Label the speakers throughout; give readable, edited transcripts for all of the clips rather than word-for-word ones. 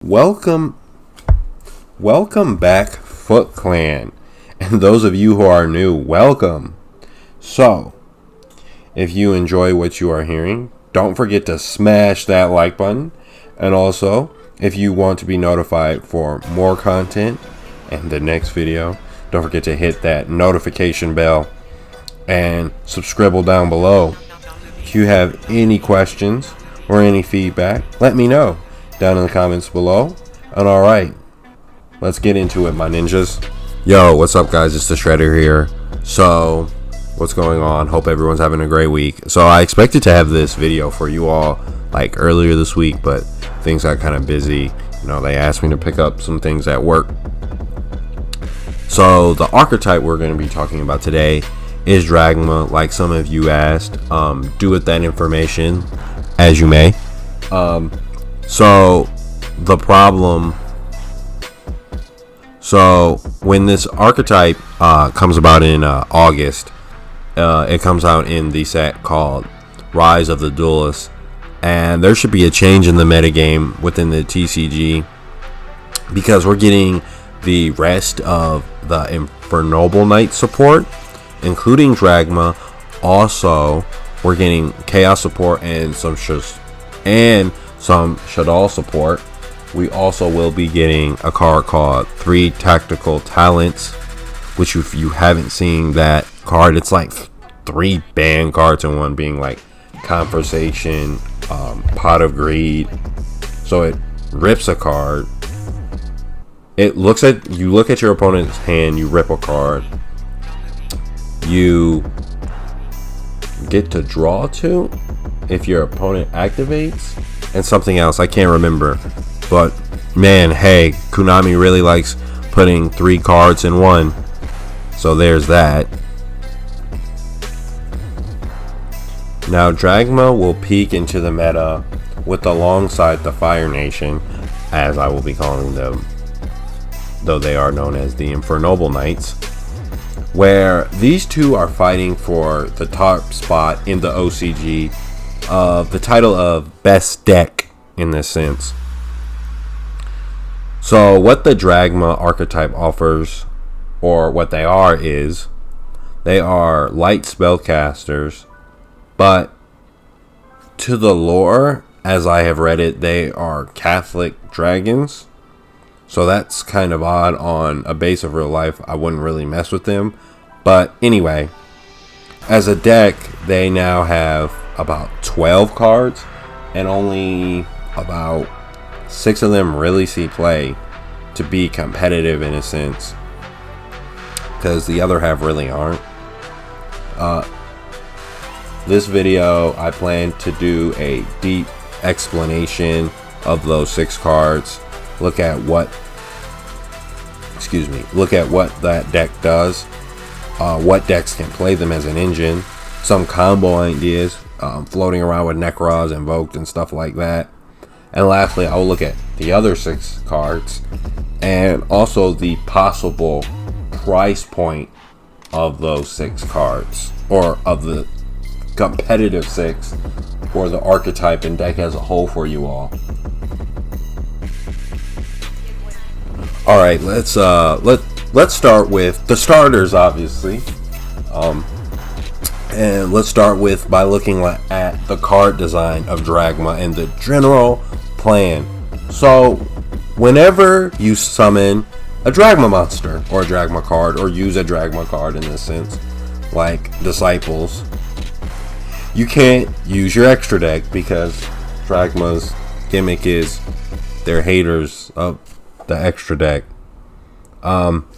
Speaker 1: Welcome back, Foot Clan, and those of you who are new, welcome. So, if you enjoy what you are hearing, don't forget to smash that like button, and also, if you want to be notified for more content and the next video, don't forget to hit that notification bell and subscribe down below. If you have any questions or any feedback, let me know down in the comments below. And alright, let's get into it, my ninjas. Yo, what's up guys, it's the Shredder here. So, what's going on? Hope everyone's having a great week. So I expected to have this video for you all like earlier this week, but things got kind of busy. You know, they asked me to pick up some things at work. So the archetype we're going to be talking about today is Dragma, like some of you asked. Do with that information as you may. So when this archetype comes about in August, it comes out in the set called Rise of the Duelist, and there should be a change in the metagame within the TCG because we're getting the rest of the Infernoble Knight support, including Dragma. Also, we're getting Chaos support and some Shadal support. We also will be getting a card called 3 Tactical Talents, which if you haven't seen that card, it's like 3 banned cards in one, being like Conversation, Pot of Greed. So it rips a card. You look at your opponent's hand, you rip a card. You get to draw 2 if your opponent activates, and something else I can't remember. But man, hey, Konami really likes putting 3 cards in one. So there's that. Now Dragma will peek into the meta with alongside the Fire Nation, as I will be calling them, though they are known as the Infernoble Knights, where these two are fighting for the top spot in the OCG of the title of best deck in this sense. So what the Dragma archetype offers, or what they are, is they are light spellcasters, but to the lore, as I have read it, they are Catholic dragons. So that's kind of odd. On a base of real life, I wouldn't really mess with them. But anyway, as a deck, they now have about 12 cards, and only about 6 of them really see play to be competitive in a sense, because the other half really aren't. This video, I plan to do a deep explanation of those 6 cards. Look at what that deck does, what decks can play them as an engine, some combo ideas, floating around with Necros, Invoked, and stuff like that. And lastly, I will look at the other 6 cards and also the possible price point of those 6 cards, or of the competitive 6, or the archetype and deck as a whole for you all. Alright, let's start with the starters, obviously. And let's start with by looking at the card design of Dragma and the general plan. So whenever you summon a Dragma monster or a Dragma card, or use a Dragma card in this sense, like Disciples, you can't use your extra deck because Dragma's gimmick is they're haters of the extra deck.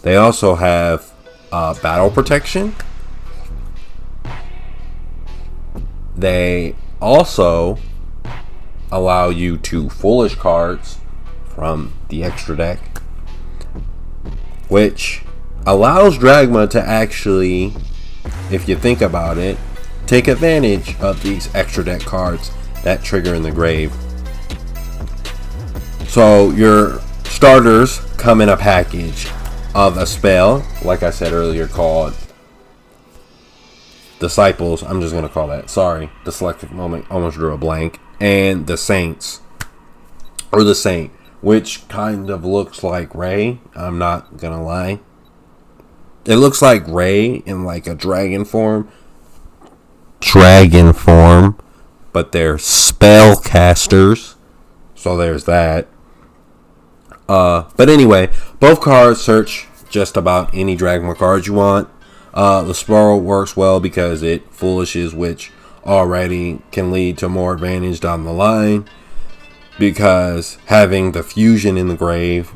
Speaker 1: They also have battle protection. They also allow you to foolish cards from the extra deck, which allows Dragma to actually, if you think about it, take advantage of these extra deck cards that trigger in the grave. So your starters come in a package of a spell, like I said earlier, called Disciples. I'm just going to call that. Sorry, dyslexic moment. Almost drew a blank. And the Saints, or the Saint, which kind of looks like Ray. I'm not gonna lie. It looks like Ray in like a dragon form. But they're spellcasters. So there's that. But anyway, both cards search just about any Dragma cards you want. The Sparrow works well because it foolishes, which already can lead to more advantage down the line. Because having the fusion in the grave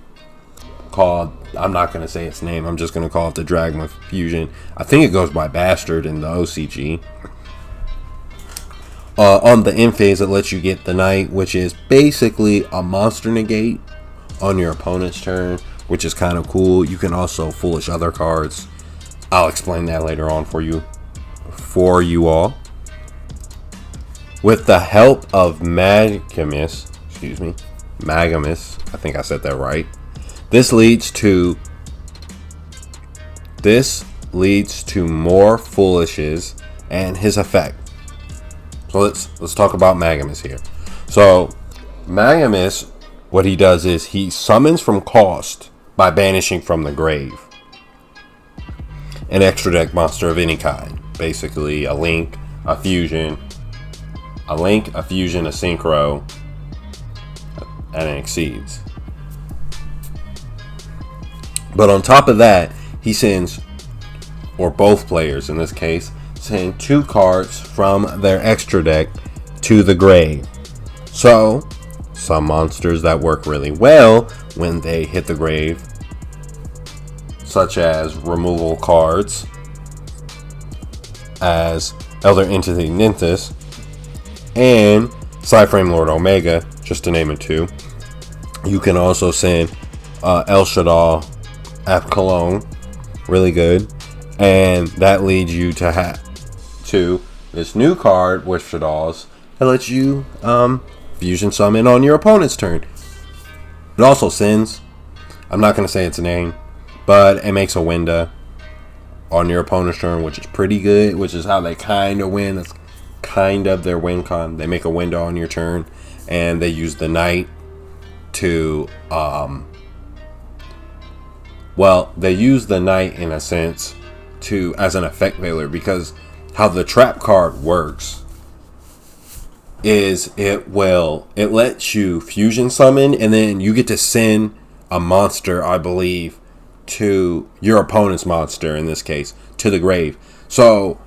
Speaker 1: called, I'm not going to say its name, I'm just going to call it the Dragma fusion. I think it goes by Bastard in the OCG. On the end phase, it lets you get the Knight, which is basically a monster negate on your opponent's turn, which is kind of cool. You can also foolish other cards. I'll explain that later on for you all. With the help of Magnus, I think I said that right. This leads to more foolishes and his effect. So let's talk about Magnus here. So Magnus, what he does is he summons from cost by banishing from the grave an extra deck monster of any kind. Basically a link, a fusion, a synchro, and it exceeds. But on top of that, he sends, or both players in this case, send 2 cards from their extra deck to the grave. So, some monsters that work really well when they hit the grave, such as removal cards, as Elder Entity Nynthus and Psyframe Lord Omega, just to name it 2. You can also send El Shaddai at Cologne, really good, and that leads you to this new card with Shaddai's that lets you fusion summon on your opponent's turn. It also sends, I'm not going to say its name, but it makes a window on your opponent's turn, which is pretty good, which is how they kind of win. That's kind of their win con. They make a window on your turn, and they use the Knight to they use the Knight in a sense as an effect veiler, because how the trap card works is it lets you fusion summon, and then you get to send a monster, I believe, to your opponent's monster, in this case, to the grave. So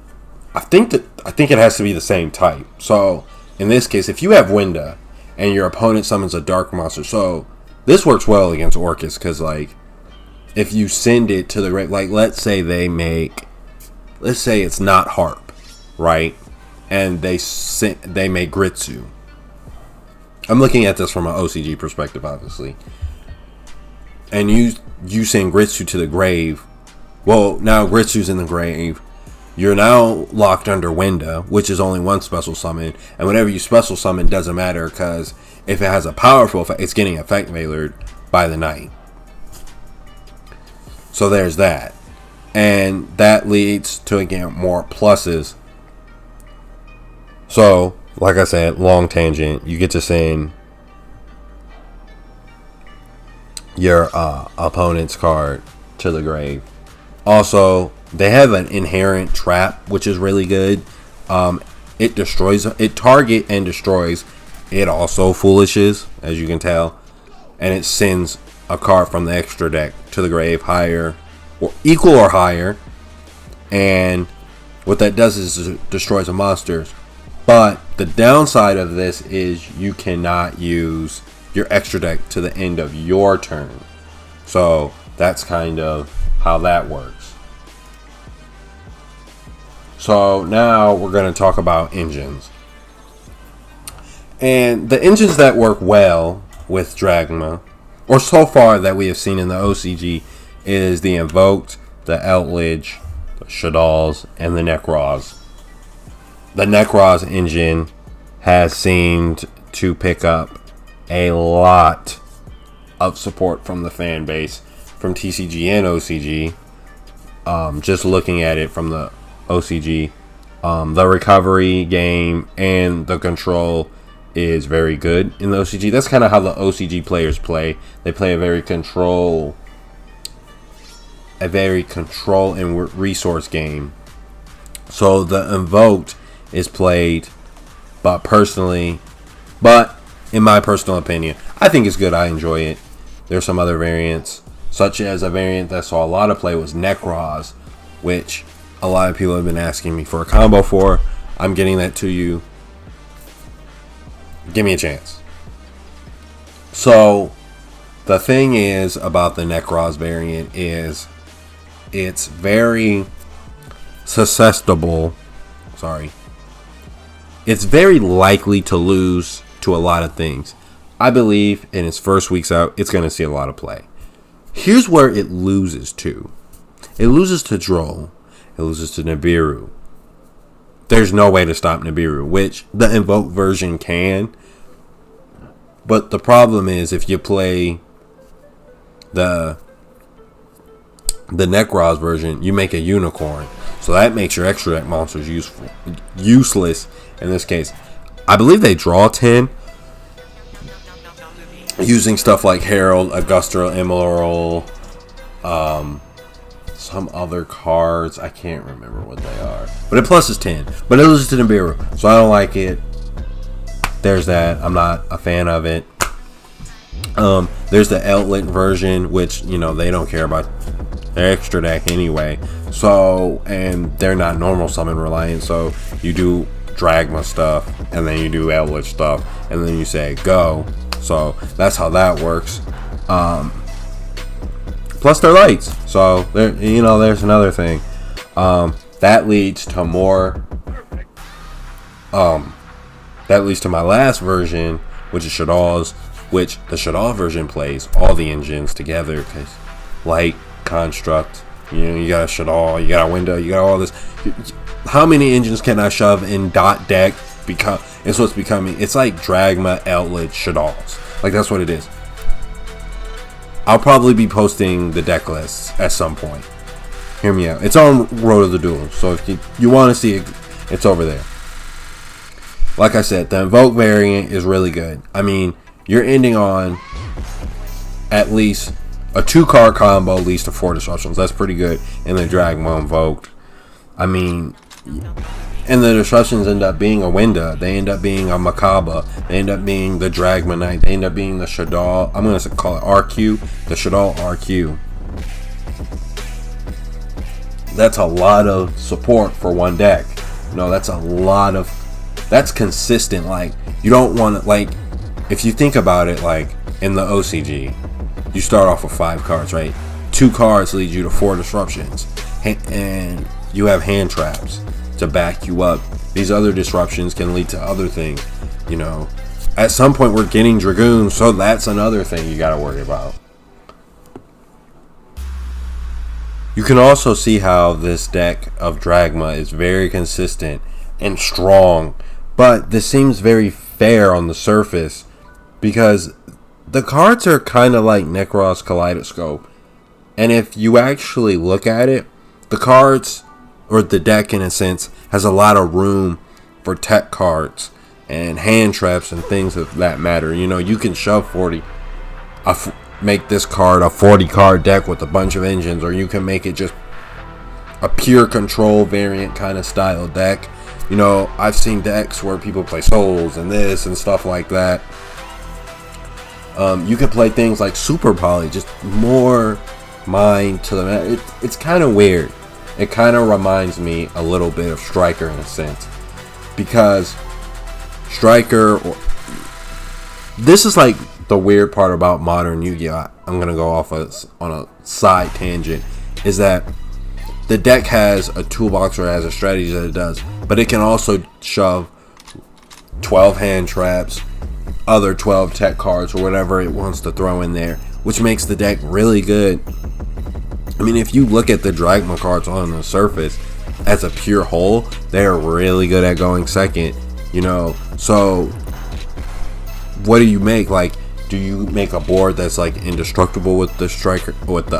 Speaker 1: I think it has to be the same type. So in this case, if you have Winda and your opponent summons a dark monster, so this works well against Orcus, because like if you send it to the grave, like let's say it's not Harp, right? And they make Gritsu. I'm looking at this from an OCG perspective, obviously. And you send Gritsu to the grave. Well, now Gritsu's in the grave. You're now locked under Winda, which is only one special summon. And whenever you special summon, doesn't matter, because if it has a powerful effect, it's getting effect veilered by the Knight. So there's that. And that leads to, again, more pluses. So, like I said, long tangent. You get to send your opponent's card to the grave. Also, they have an inherent trap, which is really good. It target and destroys. It also foolishes, as you can tell, and it sends a card from the extra deck to the grave, higher or equal or higher. And what that does is it destroys a monster. But the downside of this is you cannot use your extra deck to the end of your turn. So that's kind of how that works. So now we're going to talk about engines. And the engines that work well with Dragma, or so far that we have seen in the OCG, is the Invoked, the Outledge, the Shaddai's, and the Necroz. The Necroz engine has seemed to pick up a lot of support from the fan base, from TCG and OCG. Just looking at it from the OCG, the recovery game and the control is very good in the OCG. That's kind of how the OCG players play. They play a very control and resource game. So the Invoked is played, but in my personal opinion, I think it's good. I enjoy it. There's some other variants, such as a variant that saw a lot of play was Necros, which a lot of people have been asking me for a combo for. I'm getting that to you. Give me a chance. So the thing is about the Necros variant is it's very susceptible. It's very likely to lose to a lot of things. I believe in its first weeks out, it's going to see a lot of play. Here's where it loses to. It loses to Droll. It loses to Nibiru. There's no way to stop Nibiru, which the Invoke version can. But the problem is if you play the Necros version, you make a unicorn. So that makes your extra deck monsters useless in this case. I believe they draw 10 using stuff like Herald, Augusta Emerald, some other cards. I can't remember what they are. But it plus is 10. But it loses to Nibiru. So I don't like it. There's that. I'm not a fan of it. There's the Outlet version, which, you know, they don't care about their extra deck anyway. So, and they're not normal summon reliant. So you do Dragma stuff, and then you do Outlet stuff, and then you say go. So that's how that works. Plus they're lights. So there, you know, there's another thing. That leads to more. That leads to my last version, which is Shaddol's, which the Shaddol version plays all the engines together, because light, construct, you know, you got a Shaddol, you got a window, you got all this. How many engines can I shove in dot deck? It's what's becoming. It's like Dragma, Outlet, Shaddol's. Like, that's what it is. I'll probably be posting the deck lists at some point. Hear me out. It's on Road of the Duel, so if you want to see it, it's over there. Like I said, the Invoke variant is really good. I mean, you're ending on at least a 2-card combo leads to 4 disruptions. That's pretty good in the Dragma Invoked. I mean, and the disruptions end up being a Winda. They end up being a Makaba. They end up being the Dragma Knight. They end up being the Shaddol. I'm going to call it RQ. The Shaddol RQ. That's a lot of support for one deck. No, that's a lot of... That's consistent. Like, you don't want to... Like, if you think about it, like, in the OCG, you start off with 5 cards, right? 2 cards lead you to 4 disruptions. And you have hand traps to back you up. These other disruptions can lead to other things. You know, at some point we're getting Dragoons, so that's another thing you got to worry about. You can also see how this deck of Dragma is very consistent and strong, but this seems very fair on the surface because the cards are kind of like Necros Kaleidoscope, and if you actually look at it, the cards, or the deck in a sense, has a lot of room for tech cards and hand traps and things of that matter. You know, you can shove make this card a 40 card deck with a bunch of engines, or you can make it just a pure control variant kind of style deck. You know, I've seen decks where people play souls and this and stuff like that. You can play things like Super Poly, just more mind to the... It's kind of weird. It kind of reminds me a little bit of Striker in a sense. Because Striker... This is like the weird part about modern Yu-Gi-Oh! I'm going to go off on a side tangent. Is that the deck has a toolbox or has a strategy that it does. But it can also shove 12 hand traps, other 12 tech cards, or whatever it wants to throw in there, which makes the deck really good. I mean, if you look at the Dragma cards on the surface as a pure whole, they're really good at going second, you know. So what do you make? Like, do you make a board that's like indestructible with the Striker, with the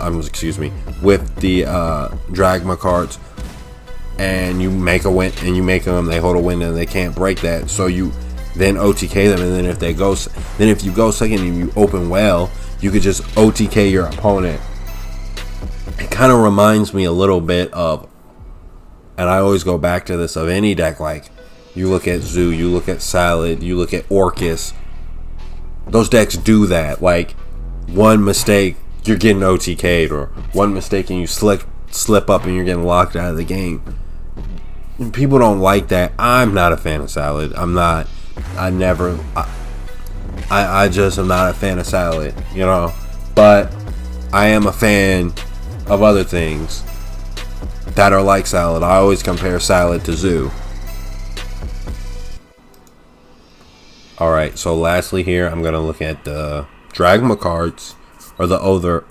Speaker 1: Dragma cards, and you make a win, and you make them, they hold a win, and they can't break that. So you then OTK them, and then if you go second and you open well, you could just OTK your opponent. It kind of reminds me a little bit of, and I always go back to this, of any deck. Like, you look at Zoo, you look at Salad, you look at Orcus. Those decks do that. Like, one mistake, you're getting OTK'd, or one mistake and you slip up and you're getting locked out of the game. People don't like that. I'm not a fan of Salad. I just am not a fan of Salad, you know. But I am a fan of other things that are like Salad. I always compare Salad to Zoo. Alright, so lastly here, I'm going to look at the Dragma cards, or the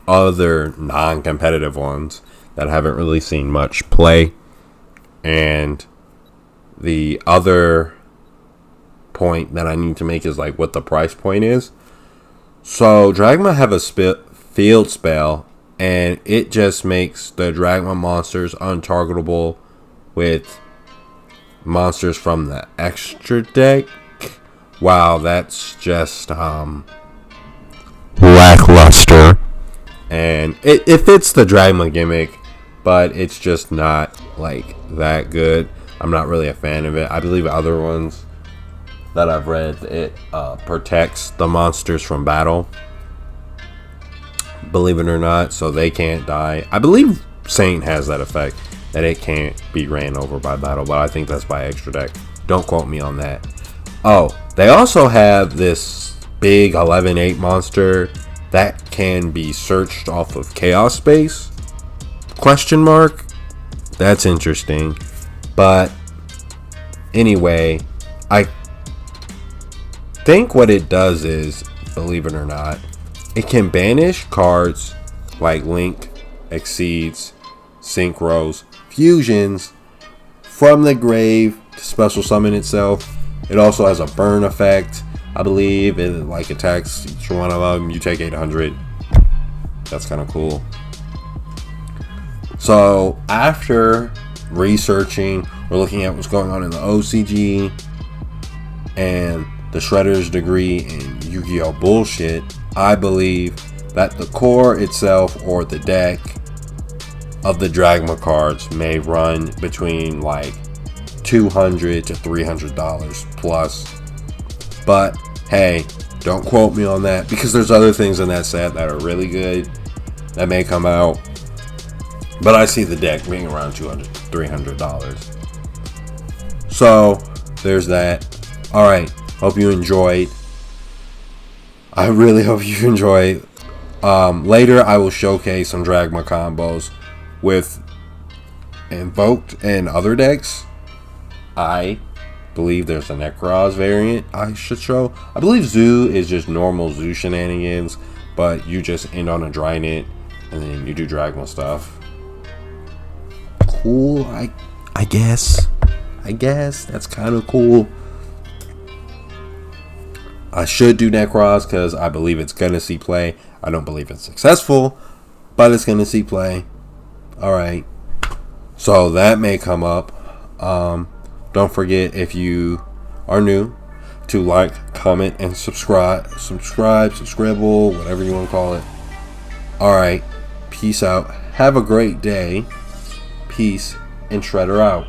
Speaker 1: other non-competitive ones that haven't really seen much play. And the other point that I need to make is like what the price point is. So Dragma have a field spell, and it just makes the Dragma monsters untargetable with monsters from the extra deck. Wow, that's just lackluster. And it fits the Dragma gimmick, but it's just not like that good. I'm not really a fan of it. I believe other ones that I've read, it protects the monsters from battle, believe it or not, so they can't die. I believe Saint has that effect, that it can't be ran over by battle, but I think that's by extra deck. Don't quote me on that. Oh, they also have this big 11/8 monster that can be searched off of Chaos Space? Question mark? That's interesting. But anyway, I think what it does is, believe it or not, it can banish cards like Link, Exceeds, Synchros, Fusions from the grave to special summon itself. It also has a burn effect. I believe it like attacks each one of them. You take 800. That's kind of cool. So after researching or looking at what's going on in the OCG and the Shredder's degree and Yu-Gi-Oh bullshit, I believe that the core itself, or the deck of the Dragma cards, may run between like $200 to $300 plus. But hey, don't quote me on that, because there's other things in that set that are really good that may come out. But I see the deck being around $200 to $300. So there's that. Alright, hope you enjoyed. I really hope you enjoyed. Later I will showcase some Dragma combos with Invoked and other decks. I believe there's a Necroz variant I should show. I believe Zoo is just normal Zoo shenanigans, but you just end on a Drynit and then you do Dragma stuff. Cool, I guess that's kind of cool. I should do Necroz because I believe it's gonna see play. I don't believe it's successful, but it's gonna see play. Alright, so that may come up. Don't forget, if you are new, to like, comment, and subscribe, whatever you want to call it. Alright, peace out. Have a great day. Peace, and Shredder out.